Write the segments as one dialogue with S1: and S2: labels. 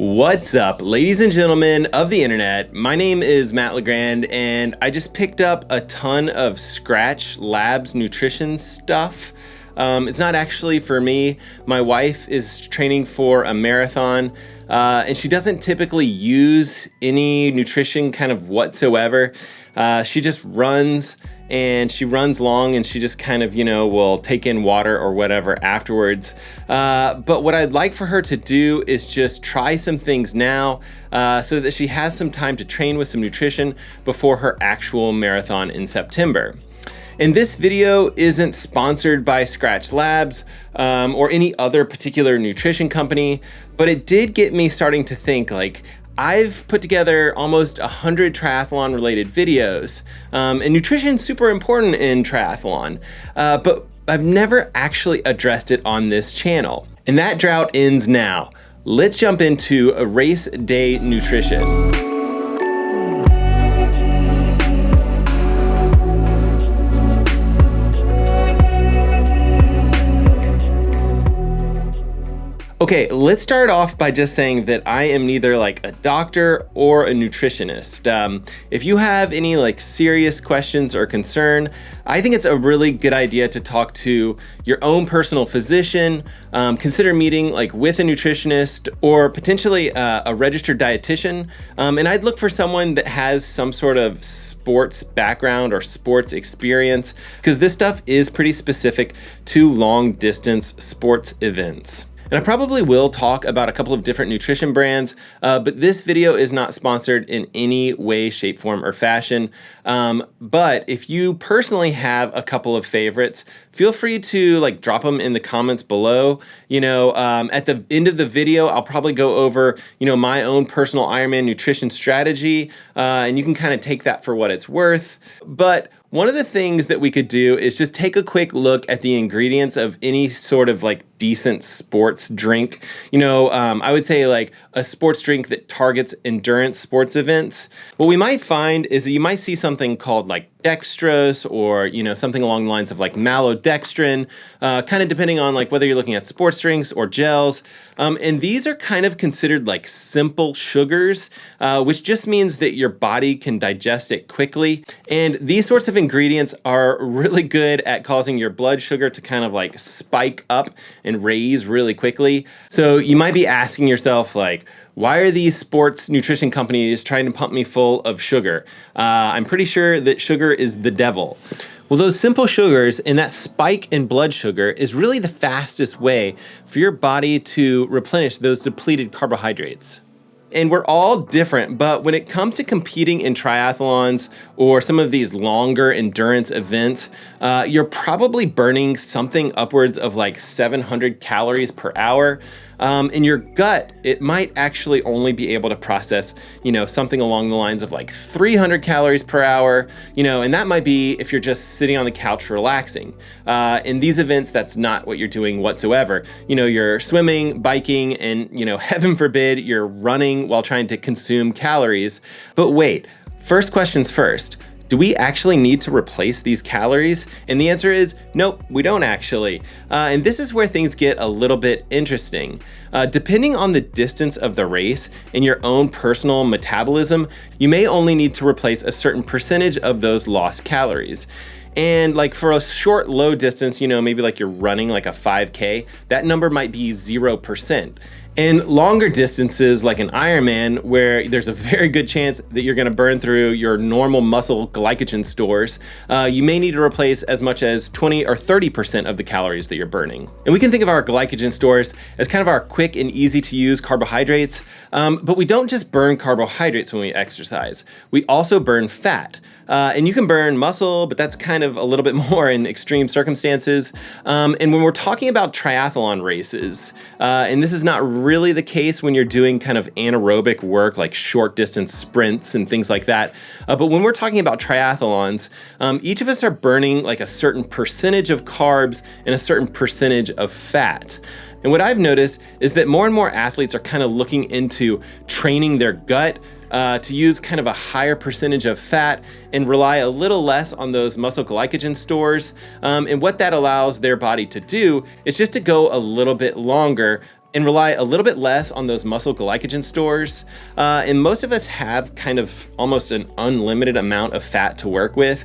S1: What's up, ladies and gentlemen of the internet? My name is Matt LeGrand, and I just picked up a ton of Scratch Labs nutrition stuff. It's not actually for me. My wife is training for a marathon, and she doesn't typically use any nutrition kind of whatsoever. She just runs, and she runs long, and she just kind of, will take in water or whatever afterwards. But what I'd like for her to do is just try some things now so that she has some time to train with some nutrition before her actual marathon in September. And this video isn't sponsored by Scratch Labs or any other particular nutrition company, but it did get me starting to think, I've put together almost 100 triathlon related videos, and nutrition's super important in triathlon, but I've never actually addressed it on this channel. And that drought ends now. Let's jump into a race day nutrition. Okay, let's start off by just saying that I am neither a doctor or a nutritionist. If you have any serious questions or concern, I think it's a really good idea to talk to your own personal physician. Consider meeting with a nutritionist or potentially a registered dietitian. And I'd look for someone that has some sort of sports background or sports experience, because this stuff is pretty specific to long distance sports events. And I probably will talk about a couple of different nutrition brands, but this video is not sponsored in any way, shape, form, or fashion. But if you personally have a couple of favorites, feel free to drop them in the comments below. At the end of the video, I'll probably go over, my own personal Ironman nutrition strategy, and you can kind of take that for what it's worth. But one of the things that we could do is just take a quick look at the ingredients of any sort of decent sports drink. I would say a sports drink that targets endurance sports events. What we might find is that you might see something called Dextrose or, something along the lines of Maltodextrin, kind of depending on whether you're looking at sports drinks or gels. And these are kind of considered simple sugars, which just means that your body can digest it quickly. And these sorts of ingredients are really good at causing your blood sugar to kind of spike up and raise really quickly. So you might be asking yourself, why are these sports nutrition companies trying to pump me full of sugar? I'm pretty sure that sugar is the devil. Well, those simple sugars and that spike in blood sugar is really the fastest way for your body to replenish those depleted carbohydrates. And we're all different, but when it comes to competing in triathlons or some of these longer endurance events, you're probably burning something upwards of 700 calories per hour. In your gut, it might actually only be able to process, something along the lines of 300 calories per hour, and that might be if you're just sitting on the couch relaxing. In these events, that's not what you're doing whatsoever. You're swimming, biking, and, heaven forbid, you're running while trying to consume calories. But wait, first questions first. Do we actually need to replace these calories? And the answer is nope, we don't actually. And this is where things get a little bit interesting. Depending on the distance of the race and your own personal metabolism, you may only need to replace a certain percentage of those lost calories. And for a short, low distance, maybe you're running a 5K, that number might be 0%. And longer distances like an Ironman, where there's a very good chance that you're gonna burn through your normal muscle glycogen stores, you may need to replace as much as 20 or 30% of the calories that you're burning. And we can think of our glycogen stores as kind of our quick and easy to use carbohydrates, but we don't just burn carbohydrates when we exercise. We also burn fat. And you can burn muscle, but that's kind of a little bit more in extreme circumstances. And when we're talking about triathlon races, and this is not really the case when you're doing kind of anaerobic work like short distance sprints and things like that. But when we're talking about triathlons, each of us are burning a certain percentage of carbs and a certain percentage of fat. And what I've noticed is that more and more athletes are kind of looking into training their gut to use kind of a higher percentage of fat and rely a little less on those muscle glycogen stores. And what that allows their body to do is just to go a little bit longer and rely a little bit less on those muscle glycogen stores. And most of us have kind of almost an unlimited amount of fat to work with,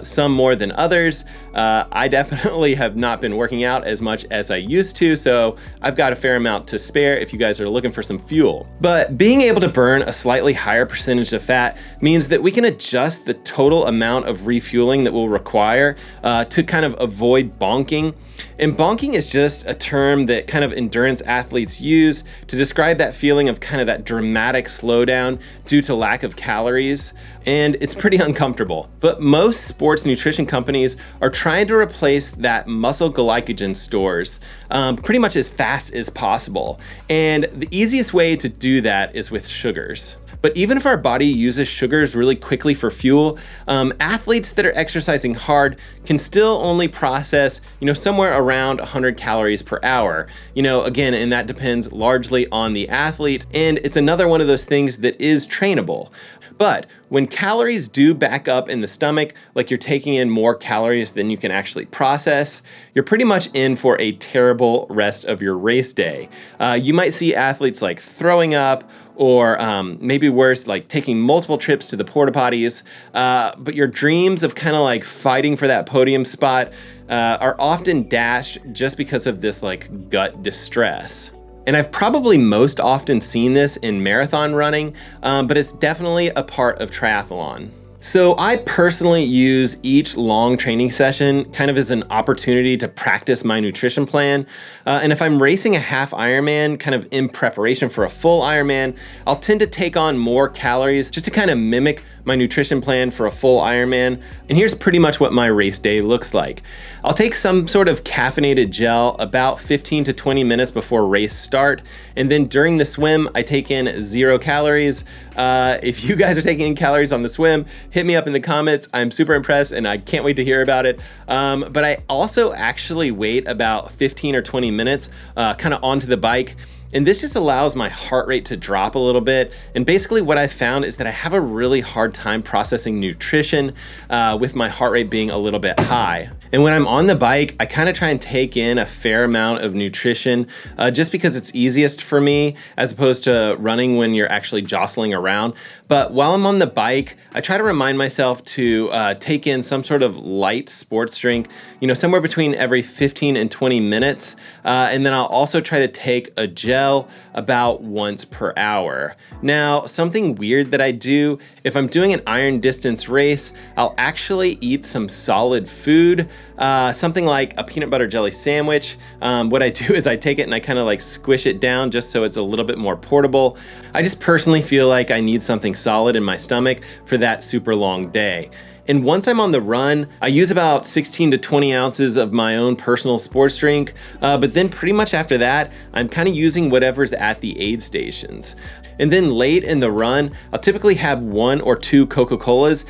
S1: some more than others. I definitely have not been working out as much as I used to, so I've got a fair amount to spare if you guys are looking for some fuel. But being able to burn a slightly higher percentage of fat means that we can adjust the total amount of refueling that we'll require to kind of avoid bonking. And bonking is just a term that kind of endurance athletes use to describe that feeling of kind of that dramatic slowdown due to lack of calories. And it's pretty uncomfortable. But most sports nutrition companies are trying to replace that muscle glycogen stores pretty much as fast as possible. And the easiest way to do that is with sugars. But even if our body uses sugars really quickly for fuel, athletes that are exercising hard can still only process, somewhere around 100 calories per hour. Again, and that depends largely on the athlete, and it's another one of those things that is trainable. But when calories do back up in the stomach, like you're taking in more calories than you can actually process, you're pretty much in for a terrible rest of your race day. You might see athletes like throwing up, or maybe worse, like taking multiple trips to the porta potties. But your dreams of kind of like fighting for that podium spot are often dashed just because of this like gut distress. And I've probably most often seen this in marathon running, but it's definitely a part of triathlon. So I personally use each long training session kind of as an opportunity to practice my nutrition plan. And if I'm racing a half Ironman kind of in preparation for a full Ironman, I'll tend to take on more calories just to kind of mimic my nutrition plan for a full Ironman. And here's pretty much what my race day looks like. I'll take some sort of caffeinated gel about 15 to 20 minutes before race start. And then during the swim, I take in 0 calories. If you guys are taking in calories on the swim, hit me up in the comments. I'm super impressed and I can't wait to hear about it. But I also actually wait about 15 or 20 minutes kind of onto the bike. And this just allows my heart rate to drop a little bit. And basically what I found is that I have a really hard time processing nutrition with my heart rate being a little bit high. And when I'm on the bike, I kind of try and take in a fair amount of nutrition just because it's easiest for me as opposed to running when you're actually jostling around. But while I'm on the bike, I try to remind myself to take in some sort of light sports drink, somewhere between every 15 and 20 minutes. And then I'll also try to take a gel about once per hour. Now, something weird that I do, if I'm doing an iron distance race, I'll actually eat some solid food, something like a peanut butter jelly sandwich. What I do is I take it and I kind of like squish it down just so it's a little bit more portable. I just personally feel like I need something solid in my stomach for that super long day. And once I'm on the run, I use about 16 to 20 ounces of my own personal sports drink. But then pretty much after that, I'm kind of using whatever's at the aid stations. And then late in the run, I'll typically have 1 or 2 Coca-Colas,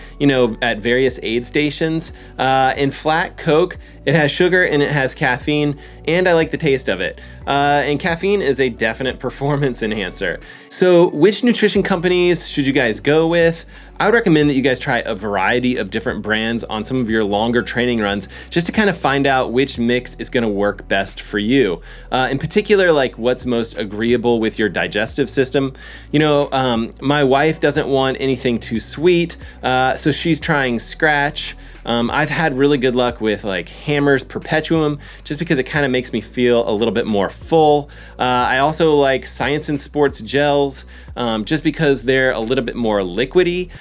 S1: at various aid stations. And flat Coke, it has sugar and it has caffeine, and I like the taste of it. And caffeine is a definite performance enhancer. So which nutrition companies should you guys go with? I would recommend that you guys try a variety of different brands on some of your longer training runs just to kind of find out which mix is going to work best for you. In particular, like what's most agreeable with your digestive system. My wife doesn't want anything too sweet, so she's trying Scratch. I've had really good luck with like Hammer's Perpetuum just because it kind of makes me feel a little bit more full. I also like Science and Sports gels just because they're a little bit more liquidy.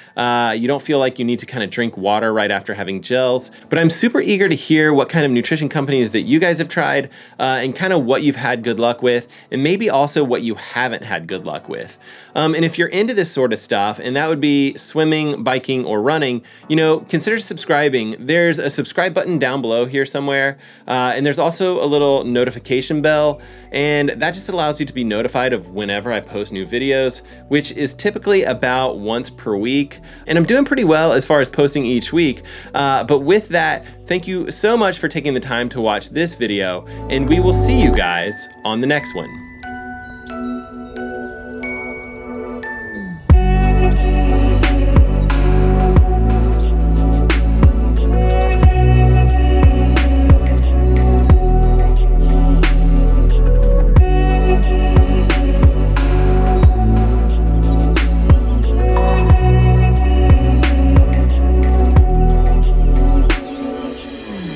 S1: You don't feel like you need to kind of drink water right after having gels. But I'm super eager to hear what kind of nutrition companies that you guys have tried and kind of what you've had good luck with, and maybe also what you haven't had good luck with. And if you're into this sort of stuff, and that would be swimming, biking, or running, consider subscribing. There's a subscribe button down below here somewhere, and there's also a little notification bell, and that just allows you to be notified of whenever I post new videos, which is typically about once per week. And I'm doing pretty well as far as posting each week, but with that, thank you so much for taking the time to watch this video, and we will see you guys on the next one.